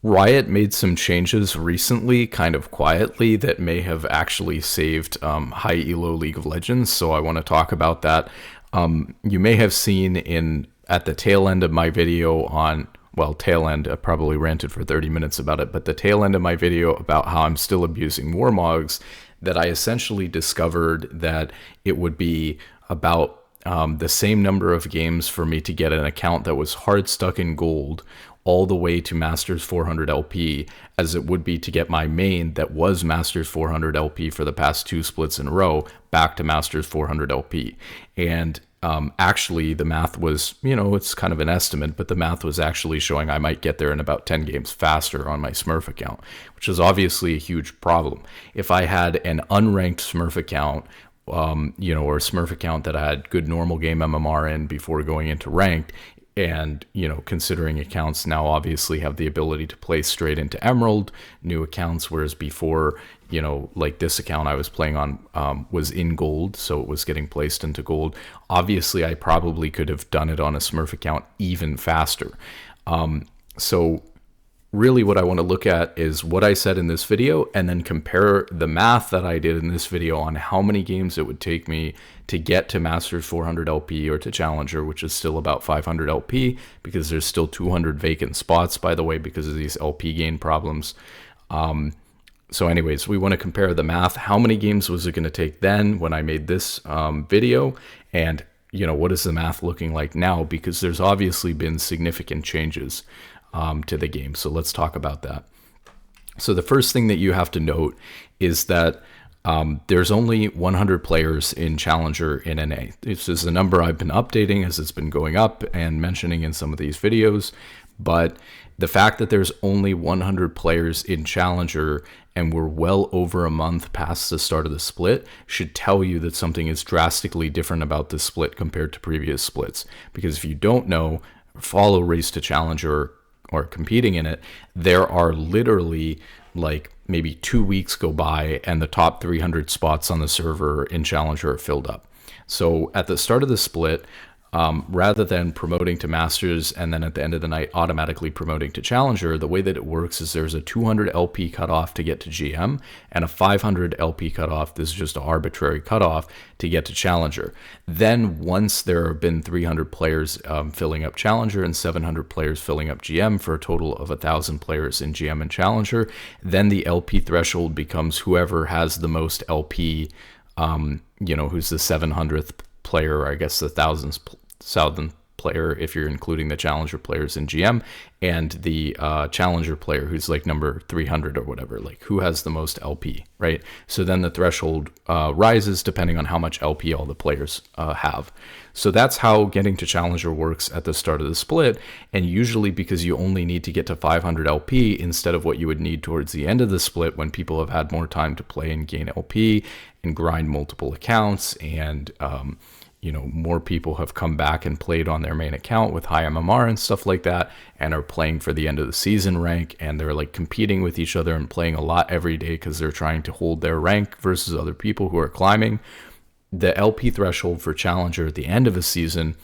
Riot made some changes recently, kind of quietly, that may have actually saved high elo League of Legends. So I want to talk about that. You may have seen in at the tail end of my video on, well, tail end, I probably ranted for 30 minutes about it, but the tail end of my video about how I'm still abusing Warmogs, that I essentially discovered that it would be about the same number of games for me to get an account that was hard stuck in gold all the way to Masters 400 LP as it would be to get my main that was Masters 400 LP for the past 2 splits in a row back to Masters 400 LP. And actually the math was, it's kind of an estimate, but the math was actually showing I might get there in about 10 games faster on my Smurf account, which is obviously a huge problem. If I had an unranked Smurf account, or a Smurf account that I had good normal game MMR in before going into ranked, and, considering accounts now obviously have the ability to play straight into Emerald, new accounts, whereas before, like this account I was playing on was in gold, so it was getting placed into gold. Obviously, I probably could have done it on a Smurf account even faster. So really what I want to look at is what I said in this video and then compare the math that I did in this video on how many games it would take me to get to Masters 400 LP or to Challenger, which is still about 500 LP because there's still 200 vacant spots, by the way, because of these LP gain problems. So anyways, we want to compare the math. How many games was it going to take then when I made this video? And, what is the math looking like now? Because there's obviously been significant changes to the game. So let's talk about that. So the first thing that you have to note is that there's only 100 players in Challenger in NA. This is a number I've been updating as it's been going up and mentioning in some of these videos. But the fact that there's only 100 players in Challenger and we're well over a month past the start of the split should tell you that something is drastically different about this split compared to previous splits. Because if you don't know, follow Race to Challenger or competing in it, there are literally like maybe 2 weeks go by and the top 300 spots on the server in Challenger are filled up. So at the start of the split, rather than promoting to Masters and then at the end of the night automatically promoting to Challenger, the way that it works is there's a 200 LP cutoff to get to GM and a 500 LP cutoff. This is just an arbitrary cutoff to get to Challenger. Then once there have been 300 players filling up Challenger and 700 players filling up GM for a total of 1,000 players in GM and Challenger, then the LP threshold becomes whoever has the most LP, who's the 700th player, or I guess the thousandth player if you're including the Challenger players in GM, and the Challenger player who's like number 300 or whatever, like who has the most LP, right? So then the threshold rises depending on how much LP all the players have. So that's how getting to Challenger works at the start of the split, and usually because you only need to get to 500 LP instead of what you would need towards the end of the split when people have had more time to play and gain LP and grind multiple accounts, and more people have come back and played on their main account with high MMR and stuff like that and are playing for the end of the season rank, and they're like competing with each other and playing a lot every day because they're trying to hold their rank versus other people who are climbing. The LP threshold for Challenger at the end of a season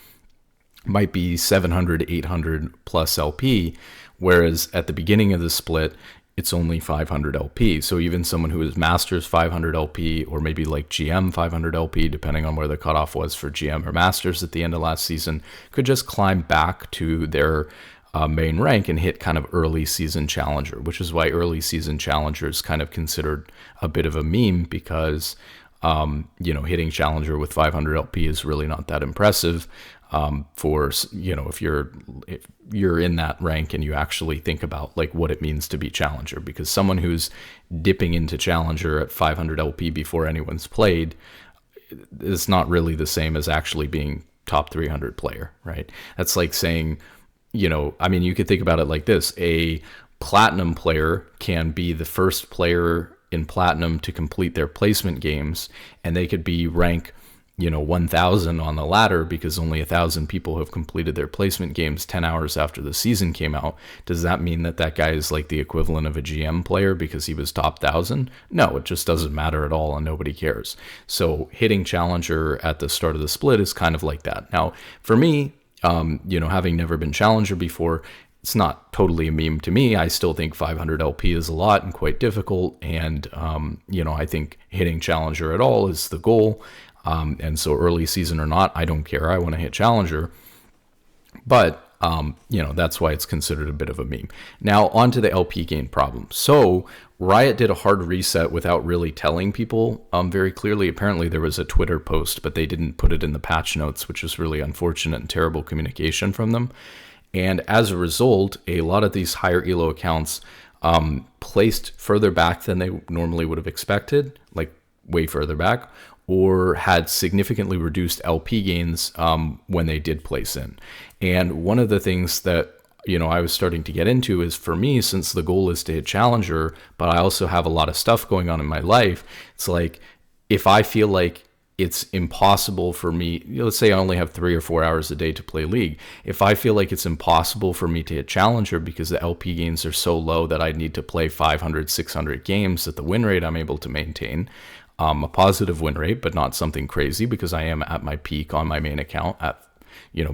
might be 700, 800 plus LP, whereas at the beginning of the split, it's only 500 LP. So even someone who is Masters 500 LP, or maybe like GM 500 LP, depending on where the cutoff was for GM or Masters at the end of last season, could just climb back to their main rank and hit kind of early season Challenger, which is why early season Challenger is kind of considered a bit of a meme because, hitting Challenger with 500 LP is really not that impressive. If you're in that rank and you actually think about like what it means to be Challenger, because someone who's dipping into Challenger at 500 LP before anyone's played is not really the same as actually being top 300 player, right? That's like saying, you could think about it like this: a platinum player can be the first player in platinum to complete their placement games, and they could be rank 1,000 on the ladder because only 1,000 people have completed their placement games 10 hours after the season came out. Does that mean that that guy is like the equivalent of a GM player because he was top 1,000? No, it just doesn't matter at all and nobody cares. So hitting Challenger at the start of the split is kind of like that. Now, for me, having never been Challenger before, it's not totally a meme to me. I still think 500 LP is a lot and quite difficult. And, I think hitting Challenger at all is the goal. And so early season or not, I don't care. I want to hit Challenger. But, that's why it's considered a bit of a meme. Now, on to the LP gain problem. So Riot did a hard reset without really telling people very clearly. Apparently, there was a Twitter post, but they didn't put it in the patch notes, which is really unfortunate and terrible communication from them. And as a result, a lot of these higher elo accounts placed further back than they normally would have expected, like way further back, or had significantly reduced LP gains when they did place in. And one of the things that I was starting to get into is, for me, since the goal is to hit Challenger, but I also have a lot of stuff going on in my life, it's like, if I feel like it's impossible for me, let's say I only have 3 or 4 hours a day to play League. If I feel like it's impossible for me to hit Challenger because the LP gains are so low that I need to play 500, 600 games at the win rate I'm able to maintain, a positive win rate, but not something crazy, because I am at my peak on my main account at,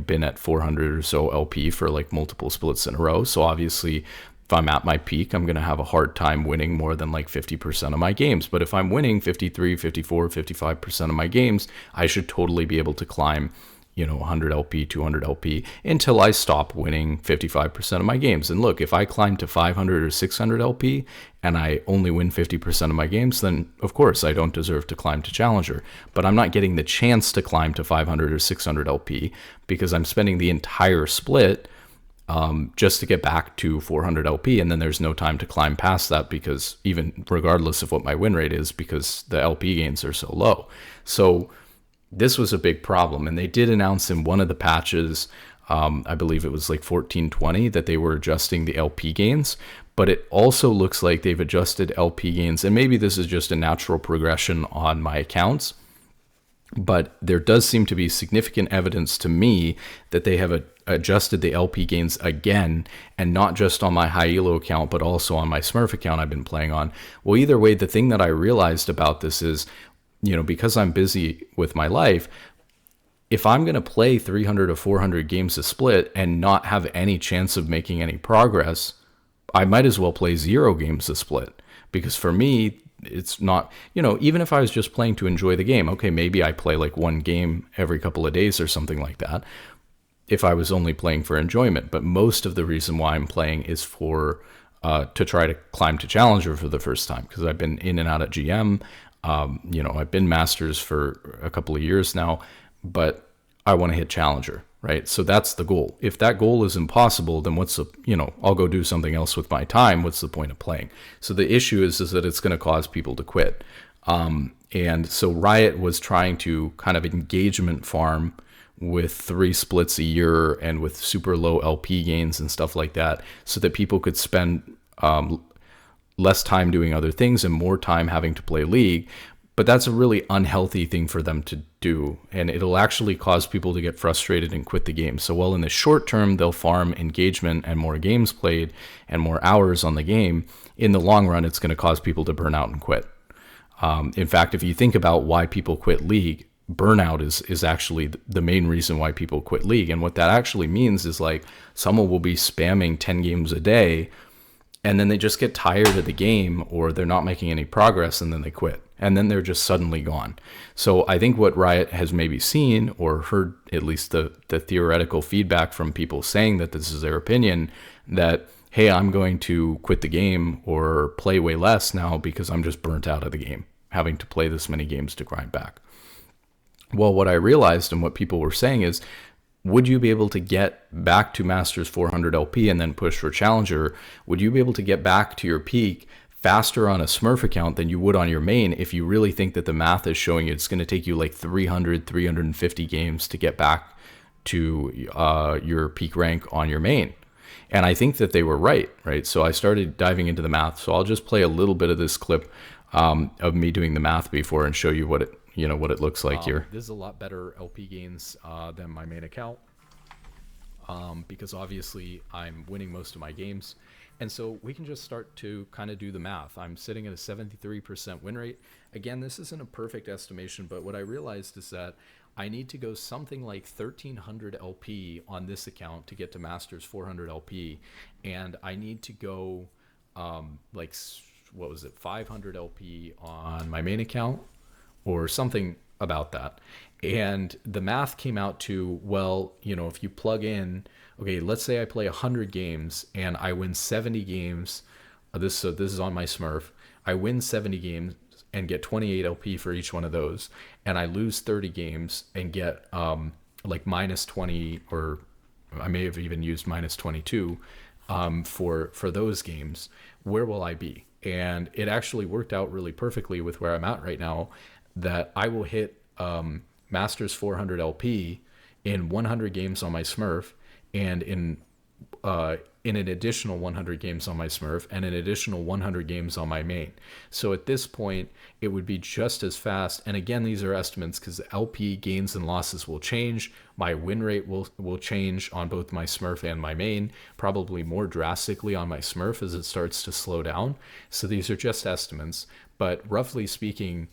been at 400 or so LP for like multiple splits in a row. So obviously, if I'm at my peak, I'm going to have a hard time winning more than like 50% of my games. But if I'm winning 53, 54, 55% of my games, I should totally be able to climb, 100 LP, 200 LP until I stop winning 55% of my games. And look, if I climb to 500 or 600 LP and I only win 50% of my games, then of course I don't deserve to climb to Challenger. But I'm not getting the chance to climb to 500 or 600 LP because I'm spending the entire split just to get back to 400 LP, and then there's no time to climb past that, because even regardless of what my win rate is, because the LP gains are so low. So this was a big problem, and they did announce in one of the patches, I believe it was like 1420, that they were adjusting the LP gains, but it also looks like they've adjusted LP gains, and maybe this is just a natural progression on my accounts, but there does seem to be significant evidence to me that they have adjusted the LP gains again, and not just on my high elo account, but also on my Smurf account I've been playing on. Well, either way, the thing that I realized about this is, because I'm busy with my life, if I'm going to play 300 or 400 games a split and not have any chance of making any progress, I might as well play 0 games a split. Because for me, it's not, even if I was just playing to enjoy the game, okay, maybe I play like 1 game every couple of days or something like that, if I was only playing for enjoyment. But most of the reason why I'm playing is for to try to climb to Challenger for the first time, because I've been in and out at GM. I've been Masters for a couple of years now, but I want to hit Challenger, right? So that's the goal. If that goal is impossible, then what's the, I'll go do something else with my time. What's the point of playing? So the issue is that it's going to cause people to quit. And so Riot was trying to kind of engagement farm with 3 splits a year and with super low LP gains and stuff like that, so that people could spend less time doing other things and more time having to play League. But that's a really unhealthy thing for them to do, and it'll actually cause people to get frustrated and quit the game. So while in the short term they'll farm engagement and more games played and more hours on the game, in the long run it's going to cause people to burn out and quit. In fact, if you think about why people quit League, burnout is actually the main reason why people quit League. And what that actually means is, like, someone will be spamming 10 games a day, and then they just get tired of the game, or they're not making any progress, and then they quit. And then they're just suddenly gone. So I think what Riot has maybe seen, or heard at least the theoretical feedback from people saying that this is their opinion, that, hey, I'm going to quit the game or play way less now because I'm just burnt out of the game, having to play this many games to grind back. Well, what I realized and what people were saying is, would you be able to get back to Masters 400 LP and then push for Challenger? Would you be able to get back to your peak faster on a Smurf account than you would on your main if you really think that the math is showing you it's going to take you like 300, 350 games to get back to your peak rank on your main? And I think that they were right? So I started diving into the math. So I'll just play a little bit of this clip of me doing the math before and show you what it looks like here. This is a lot better LP gains than my main account, because obviously I'm winning most of my games. And so we can just start to kind of do the math. I'm sitting at a 73% win rate. Again, this isn't a perfect estimation, but what I realized is that I need to go something like 1300 LP on this account to get to Masters 400 LP, and I need to go like what was it, 500 LP on my main account or something about that. And the math came out to, well, if you plug in, okay, let's say I play 100 games and I win 70 games. So this is on my Smurf. I win 70 games and get 28 LP for each one of those, and I lose 30 games and get like minus 20, or I may have even used minus 22 for those games. Where will I be? And it actually worked out really perfectly with where I'm at right now, that I will hit Masters 400 LP in 100 games on my Smurf, and in an additional 100 games on my Smurf, and an additional 100 games on my main. So at this point, it would be just as fast. And again, these are estimates because LP gains and losses will change. My win rate will change on both my Smurf and my main, probably more drastically on my Smurf as it starts to slow down. So these are just estimates. But roughly speaking,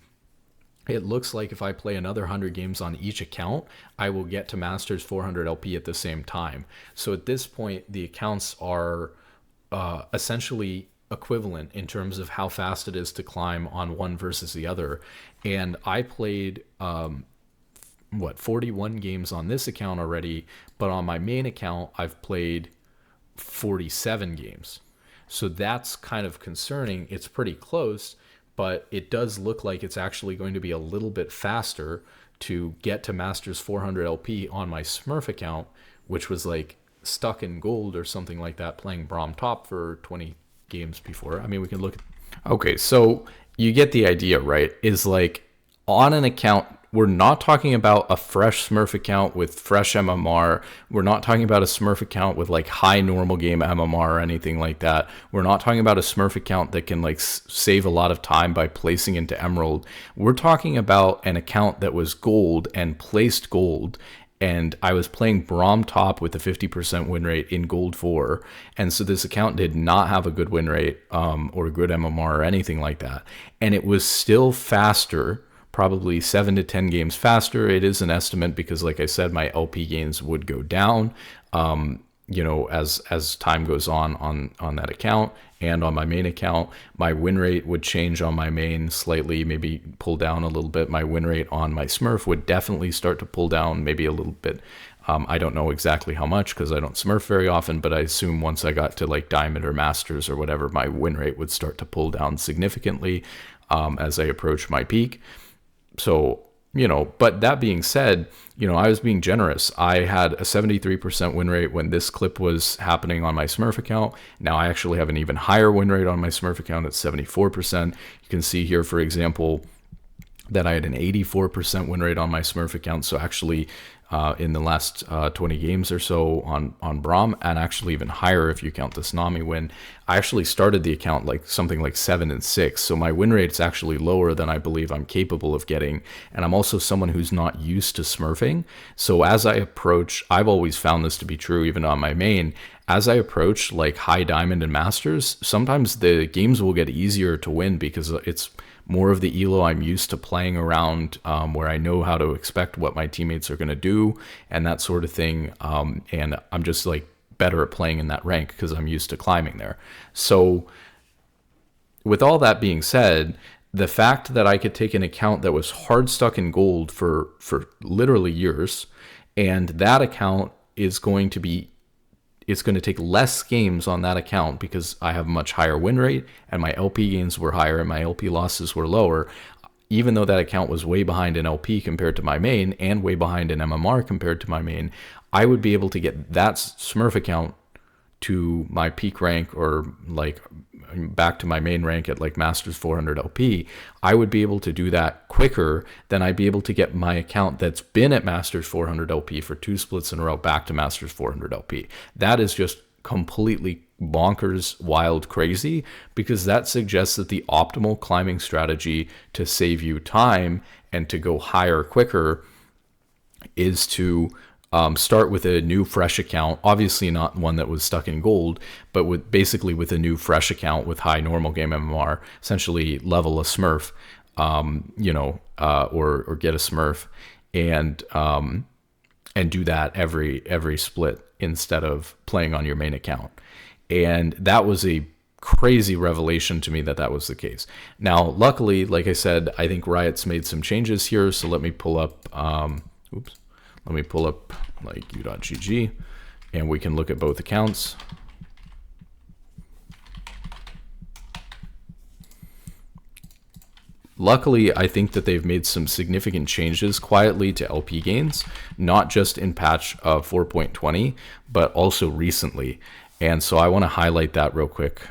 it looks like if I play another 100 games on each account, I will get to Masters 400 LP at the same time. So at this point, the accounts are essentially equivalent in terms of how fast it is to climb on one versus the other. And I played 41 games on this account already, but on my main account, I've played 47 games. So that's kind of concerning. It's pretty close, but it does look like it's actually going to be a little bit faster to get to Masters 400 LP on my Smurf account, which was like stuck in gold or something like that, playing Braum top for 20 games before. I mean, we can look at... Okay, so you get the idea, right? Is like on an account, we're not talking about a fresh Smurf account with fresh MMR. We're not talking about a Smurf account with like high normal game MMR or anything like that. We're not talking about a Smurf account that can like save a lot of time by placing into Emerald. We're talking about an account that was gold and placed gold. And I was playing Braum top with a 50% win rate in gold 4. And so this account did not have a good win rate or good MMR or anything like that. And it was still faster, probably 7 to 10 games faster. It is an estimate because, like I said, my LP gains would go down, as time goes on that account. And on my main account, my win rate would change on my main slightly, maybe pull down a little bit. My win rate on my Smurf would definitely start to pull down, maybe a little bit. I don't know exactly how much because I don't Smurf very often, but I assume once I got to like Diamond or Masters or whatever, my win rate would start to pull down significantly as I approach my peak. So, but that being said, I was being generous. I had a 73% win rate when this clip was happening on my Smurf account. Now I actually have an even higher win rate on my Smurf account at 74%. You can see here, for example, that I had an 84% win rate on my Smurf account. So actually, in the last 20 games or so on Braum, and actually even higher if you count the Tsunami win. I actually started the account like something like 7-6, so my win rate is actually lower than I believe I'm capable of getting. And I'm also someone who's not used to Smurfing, so as I approach, I've always found this to be true even on my main, as I approach like high Diamond and Masters, sometimes the games will get easier to win because it's more of the elo I'm used to playing around, where I know how to expect what my teammates are going to do and that sort of thing. And I'm just like better at playing in that rank because I'm used to climbing there. So with all that being said, the fact that I could take an account that was hard stuck in gold for literally years, and that account is going to be, it's going to take less games on that account because I have a much higher win rate and my LP gains were higher and my LP losses were lower. Even though that account was way behind in LP compared to my main and way behind in MMR compared to my main, I would be able to get that Smurf account to my peak rank or like back to my main rank at like Masters 400 LP. I would be able to do that quicker than I'd be able to get my account that's been at Masters 400 LP for 2 splits in a row back to Masters 400 LP. That is just completely bonkers, wild, crazy, because that suggests that the optimal climbing strategy to save you time and to go higher quicker is to start with a new fresh account, obviously not one that was stuck in gold, but with a new fresh account with high normal game MMR, essentially level a Smurf, or get a Smurf and do that every split instead of playing on your main account. And that was a crazy revelation to me that was the case. Now, luckily, like I said, I think Riot's made some changes here. So let me pull up, like u.gg, and we can look at both accounts. Luckily, I think that they've made some significant changes quietly to LP gains, not just in patch 4.20, but also recently. And so I want to highlight that real quick.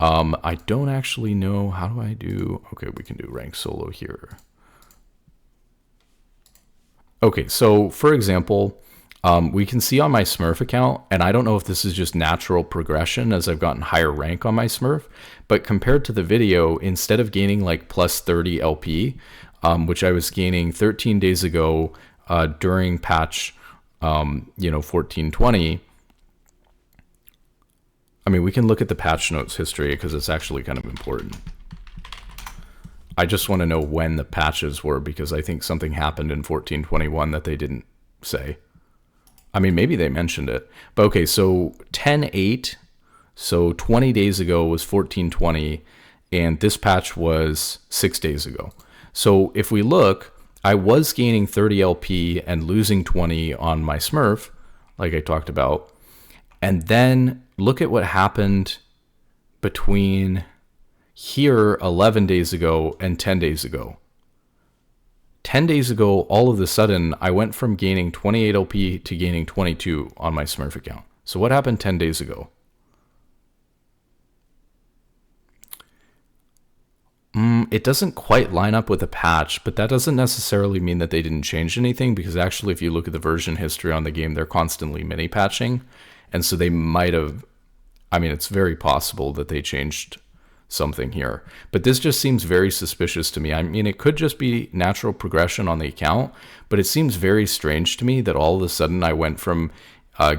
I don't actually know, how do I do, okay, we can do rank solo here. Okay, so for example, we can see on my Smurf account, and I don't know if this is just natural progression as I've gotten higher rank on my Smurf, but compared to the video, instead of gaining like plus 30 LP, which I was gaining 13 days ago during patch 1420, I mean, we can look at the patch notes history because it's actually kind of important. I just want to know when the patches were because I think something happened in 1421 that they didn't say. I mean, maybe they mentioned it. But okay, so 10.8, so 20 days ago was 1420, and this patch was 6 days ago. So if we look, I was gaining 30 LP and losing 20 on my Smurf, like I talked about. And then look at what happened between here 11 days ago and 10 days ago. 10 days ago, all of a sudden, I went from gaining 28 LP to gaining 22 on my Smurf account. So what happened 10 days ago? It doesn't quite line up with a patch, but that doesn't necessarily mean that they didn't change anything, because actually if you look at the version history on the game, they're constantly mini patching. And so they might have, I mean, it's very possible that they changed something here. But this just seems very suspicious to me. I mean, it could just be natural progression on the account, but it seems very strange to me that all of a sudden I went from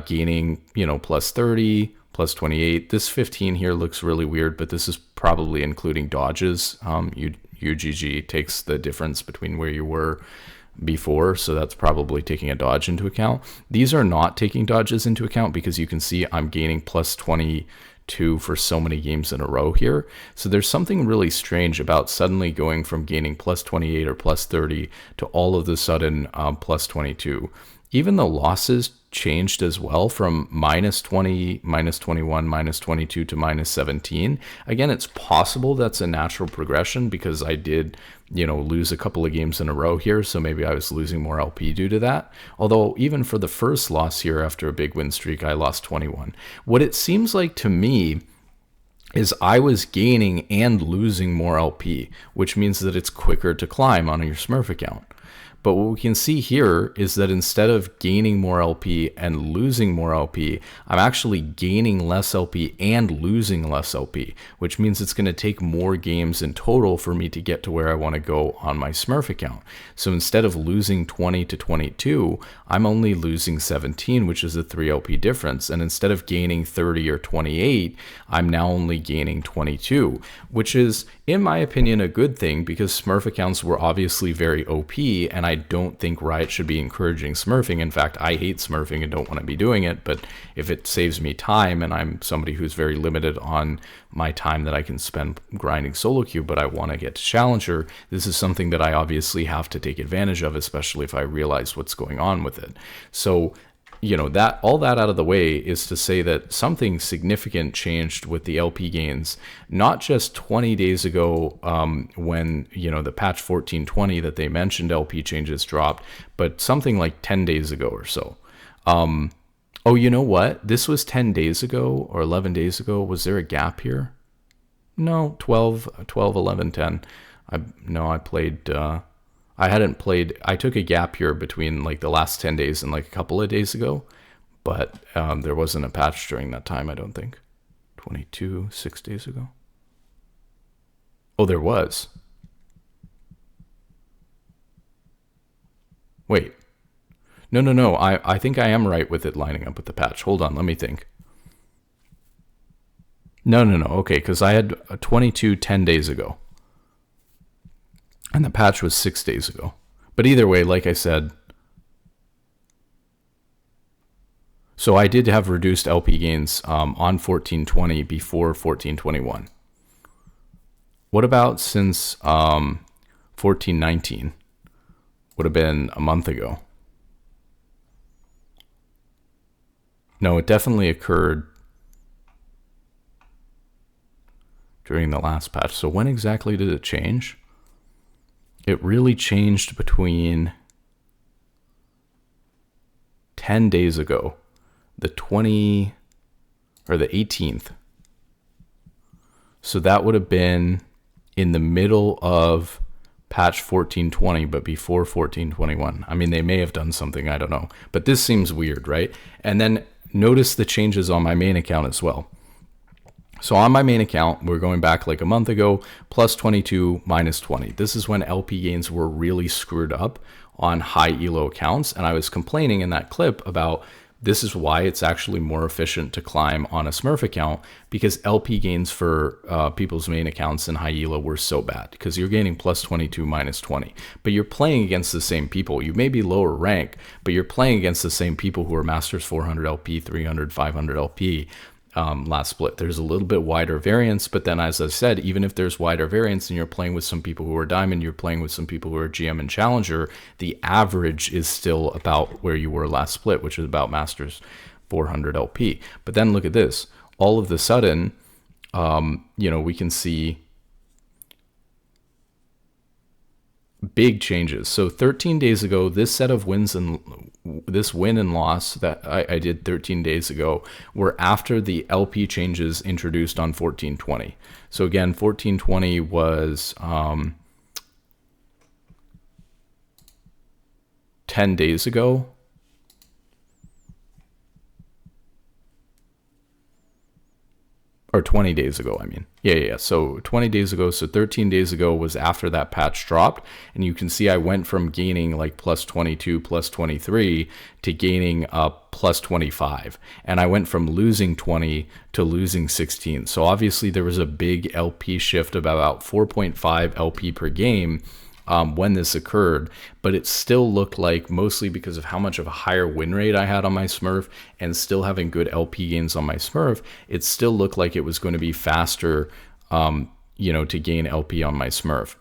gaining, plus 30, plus 28. This 15 here looks really weird, but this is probably including dodges. UGG takes the difference between where you were before, so that's probably taking a dodge into account. These are not taking dodges into account because you can see I'm gaining plus 22 for so many games in a row here. So there's something really strange about suddenly going from gaining plus 28 or plus 30 to all of a sudden plus 22. Even the losses changed as well from minus 20, minus 21, minus 22 to minus 17. Again, it's possible that's a natural progression because I did, lose a couple of games in a row here. So maybe I was losing more LP due to that. Although even for the first loss here after a big win streak, I lost 21. What it seems like to me is I was gaining and losing more LP, which means that it's quicker to climb on your Smurf account. But what we can see here is that instead of gaining more LP and losing more LP, I'm actually gaining less LP and losing less LP, which means it's going to take more games in total for me to get to where I want to go on my Smurf account. So instead of losing 20 to 22, I'm only losing 17, which is a 3 LP difference. And instead of gaining 30 or 28, I'm now only gaining 22, which is, in my opinion, a good thing because Smurf accounts were obviously very OP, and I don't think Riot should be encouraging smurfing. In fact, I hate smurfing and don't want to be doing it, but if it saves me time and I'm somebody who's very limited on my time that I can spend grinding solo queue, but I want to get to Challenger, this is something that I obviously have to take advantage of, especially if I realize what's going on with it. So that all that out of the way is to say that something significant changed with the LP gains, not just 20 days ago when, the patch 1420 that they mentioned LP changes dropped, but something like 10 days ago or so. Oh, you know what? This was 10 days ago or 11 days ago. Was there a gap here? No, 12, 11, 10. I played... I hadn't played, I took a gap here between like the last 10 days and like a couple of days ago, but there wasn't a patch during that time, I don't think. 22, 6 days ago. Oh, there was. Wait. No. I think I am right with it lining up with the patch. Hold on, let me think. No. Okay, because I had a 22 10 days ago. And the patch was 6 days ago. But either way, like I said, so I did have reduced LP gains on 1420 before 1421. What about since 1419? Would have been a month ago. No, it definitely occurred during the last patch. So when exactly did it change? It really changed between 10 days ago, the 18th. So that would have been in the middle of patch 1420, but before 1421. I mean, they may have done something, I don't know. But this seems weird, right? And then notice the changes on my main account as well. So on my main account, we're going back like a month ago, plus 22, minus 20. This is when LP gains were really screwed up on high elo accounts. And I was complaining in that clip about this is why it's actually more efficient to climb on a Smurf account, because LP gains for people's main accounts in high elo were so bad, because you're gaining plus 22, minus 20. But you're playing against the same people. You may be lower rank, but you're playing against the same people who are Masters 400 LP, 300, 500 LP. Last split. There's a little bit wider variance, but then as I said, even if there's wider variance and you're playing with some people who are Diamond, you're playing with some people who are GM and Challenger, the average is still about where you were last split, which is about Masters 400 LP. But then look at this. All of a sudden, we can see big changes. So 13 days ago, this set of wins and this win and loss that I did 13 days ago were after the LP changes introduced on 1420. So again, 1420 was 10 days ago. Or 20 days ago, I mean. Yeah. So 20 days ago, so 13 days ago was after that patch dropped. And you can see I went from gaining like plus 22, plus 23 to gaining plus 25. And I went from losing 20 to losing 16. So obviously there was a big LP shift of about 4.5 LP per game when this occurred, but it still looked like, mostly because of how much of a higher win rate I had on my Smurf and still having good LP gains on my Smurf, it still looked like it was going to be faster, to gain LP on my Smurf.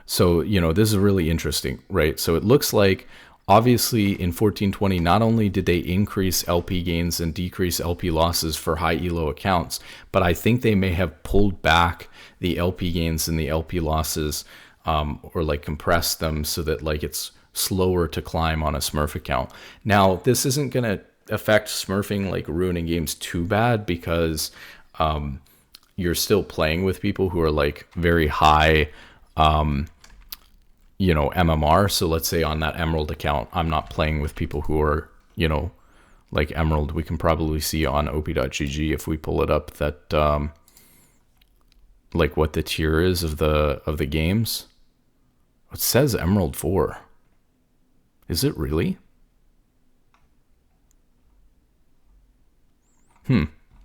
So, this is really interesting, right? So it looks like, obviously in 1420, not only did they increase LP gains and decrease LP losses for high elo accounts, but I think they may have pulled back the LP gains and the LP losses, or like compress them so that like it's slower to climb on a Smurf account. Now, this isn't going to affect Smurfing, like ruining games too bad, because you're still playing with people who are like very high, MMR. So let's say on that Emerald account, I'm not playing with people who are, like Emerald. We can probably see on op.gg if we pull it up that like what the tier is of the games. It says Emerald 4. Is it really?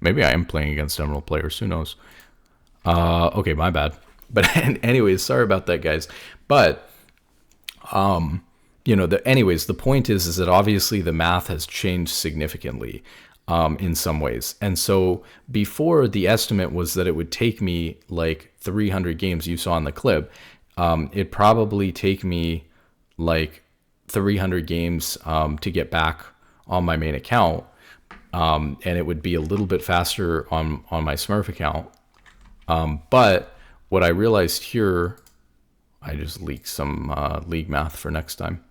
Maybe I am playing against Emerald players. Who knows? Okay, my bad. But anyways, sorry about that, guys. But the point is that obviously the math has changed significantly in some ways. And so before, the estimate was that it would take me like 300 games. You saw in the clip. It'd probably take me like 300 games to get back on my main account. And it would be a little bit faster on my Smurf account. But what I realized here, I just leaked some league math for next time.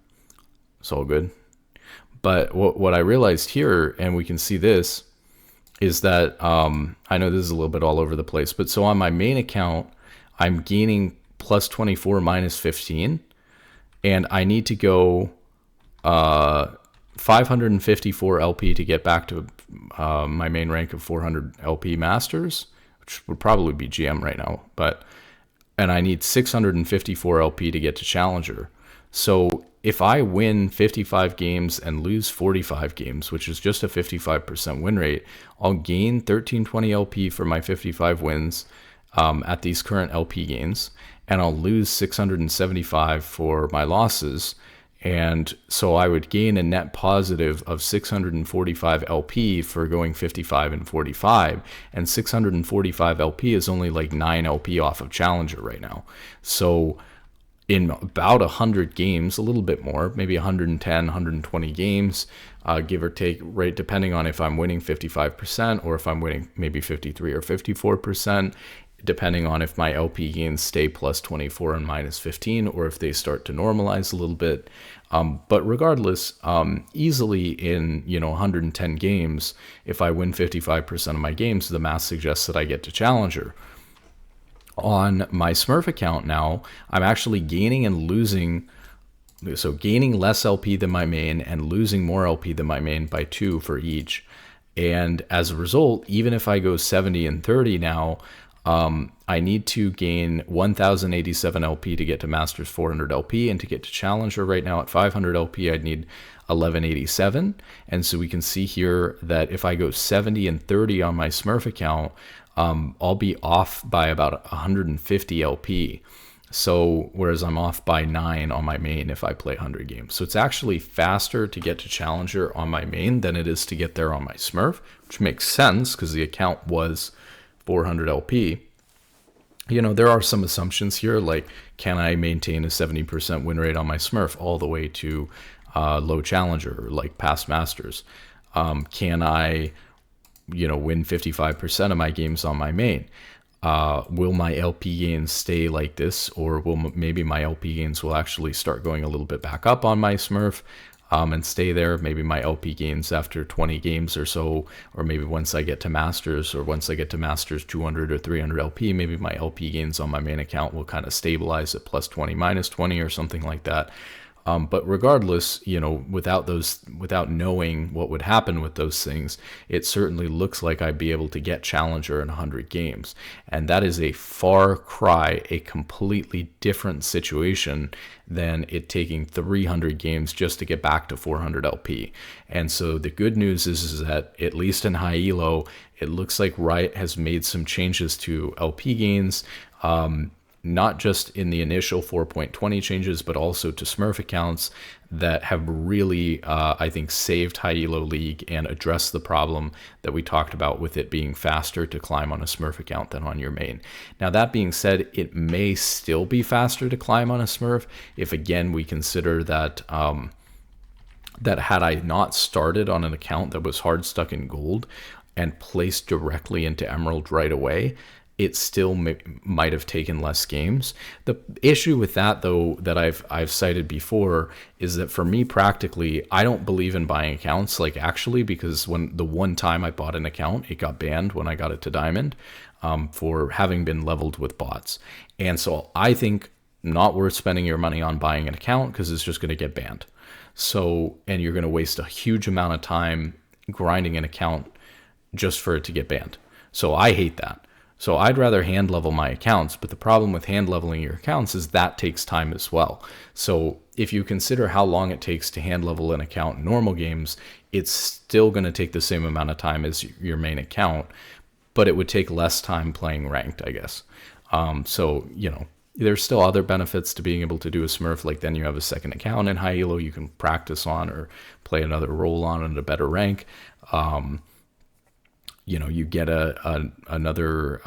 It's all good. But what I realized here, and we can see this, is that I know this is a little bit all over the place, but so on my main account, I'm gaining plus 24 minus 15, and I need to go 554 LP to get back to my main rank of 400 LP Masters, which would probably be GM right now, and I need 654 LP to get to Challenger. So if I win 55 games and lose 45 games, which is just a 55% win rate, I'll gain 1320 LP for my 55 wins at these current LP gains. and I'll lose 675 for my losses. And so I would gain a net positive of 645 LP for going 55 and 45. And 645 LP is only like 9 LP off of Challenger right now. So in about 100 games, a little bit more, maybe 110, 120 games, give or take, right, depending on if I'm winning 55% or if I'm winning maybe 53 or 54%, depending on if my LP gains stay plus 24 and minus 15 or if they start to normalize a little bit. But regardless, easily in 110 games, if I win 55% of my games, the math suggests that I get to Challenger. On my Smurf account now, I'm actually gaining and losing, so gaining less LP than my main and losing more LP than my main by 2 for each. And as a result, even if I go 70 and 30 now, I need to gain 1,087 LP to get to Masters 400 LP, and to get to Challenger right now at 500 LP, I'd need 1187. And so we can see here that if I go 70 and 30 on my Smurf account, I'll be off by about 150 LP. So whereas I'm off by 9 on my main if I play 100 games. So it's actually faster to get to Challenger on my main than it is to get there on my Smurf, which makes sense because the account was 400 LP. There are some assumptions here, like can I maintain a 70% win rate on my Smurf all the way to low Challenger, like past Masters? Can I win 55% of my games on my main? Will my LP gains stay like this, or will maybe my LP gains will actually start going a little bit back up on my Smurf and stay there? Maybe my LP gains after 20 games or so, or maybe once I get to Masters, or once I get to Masters 200 or 300 LP, maybe my LP gains on my main account will kind of stabilize at plus 20, minus 20 or something like that. But regardless, without knowing what would happen with those things, it certainly looks like I'd be able to get Challenger in 100 games. And that is a far cry, a completely different situation than it taking 300 games just to get back to 400 LP. And so the good news is that, at least in high elo, it looks like Riot has made some changes to LP gains, not just in the initial 4.20 changes, but also to Smurf accounts that have really, I think, saved High Elo League and addressed the problem that we talked about with it being faster to climb on a Smurf account than on your main. Now, that being said, it may still be faster to climb on a Smurf if, again, we consider that that had I not started on an account that was hard stuck in gold and placed directly into Emerald right away, it still might have taken less games. The issue with that, though, that I've cited before, is that for me, practically, I don't believe in buying accounts, actually, because when the one time I bought an account, it got banned when I got it to Diamond for having been leveled with bots. And so I think not worth spending your money on buying an account because it's just going to get banned. So, and you're going to waste a huge amount of time grinding an account just for it to get banned. So I hate that. So I'd rather hand level my accounts, but the problem with hand leveling your accounts is that takes time as well. So if you consider how long it takes to hand level an account in normal games, it's still going to take the same amount of time as your main account, but it would take less time playing ranked, I guess. So, there's still other benefits to being able to do a Smurf, like then you have a second account in high elo you can practice on or play another role on at a better rank. You get another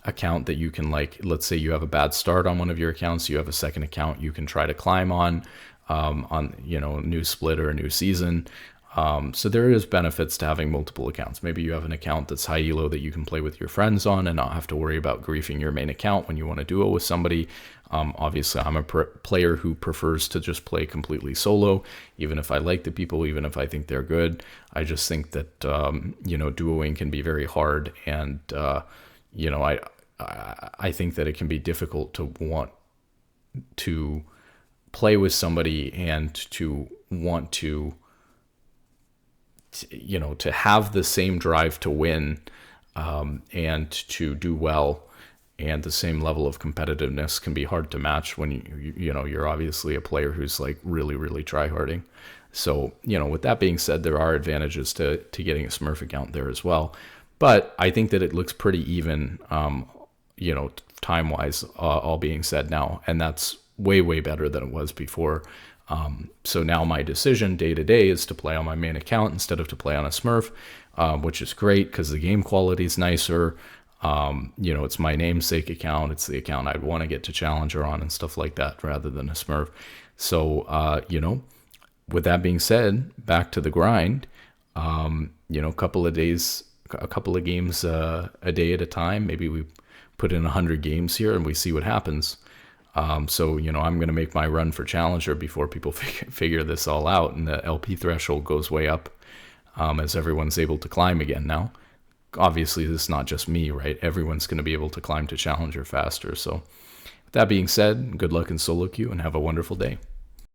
account that you can, let's say you have a bad start on one of your accounts, you have a second account you can try to climb on a new split or a new season. So there is benefits to having multiple accounts. Maybe you have an account that's high elo that you can play with your friends on and not have to worry about griefing your main account when you want to duo with somebody. Obviously, I'm a player who prefers to just play completely solo, even if I like the people, even if I think they're good. I just think that, duoing can be very hard. And, I think that it can be difficult to want to play with somebody and to want to have the same drive to win and to do well. And the same level of competitiveness can be hard to match when you're obviously a player who's really, really tryharding. So, with that being said, there are advantages to getting a Smurf account there as well. But I think that it looks pretty even, time-wise, all being said now. And that's way, way better than it was before. So now my decision day to day is to play on my main account instead of to play on a Smurf, which is great because the game quality is nicer. It's my namesake account. It's the account I'd want to get to Challenger on and stuff like that rather than a Smurf. So, with that being said, back to the grind, a couple of games a day at a time. Maybe we put in 100 games here and we see what happens. I'm going to make my run for Challenger before people figure this all out, and the LP threshold goes way up as everyone's able to climb again now. Obviously, this is not just me, right? Everyone's going to be able to climb to Challenger faster. So with that being said, good luck in solo queue and have a wonderful day.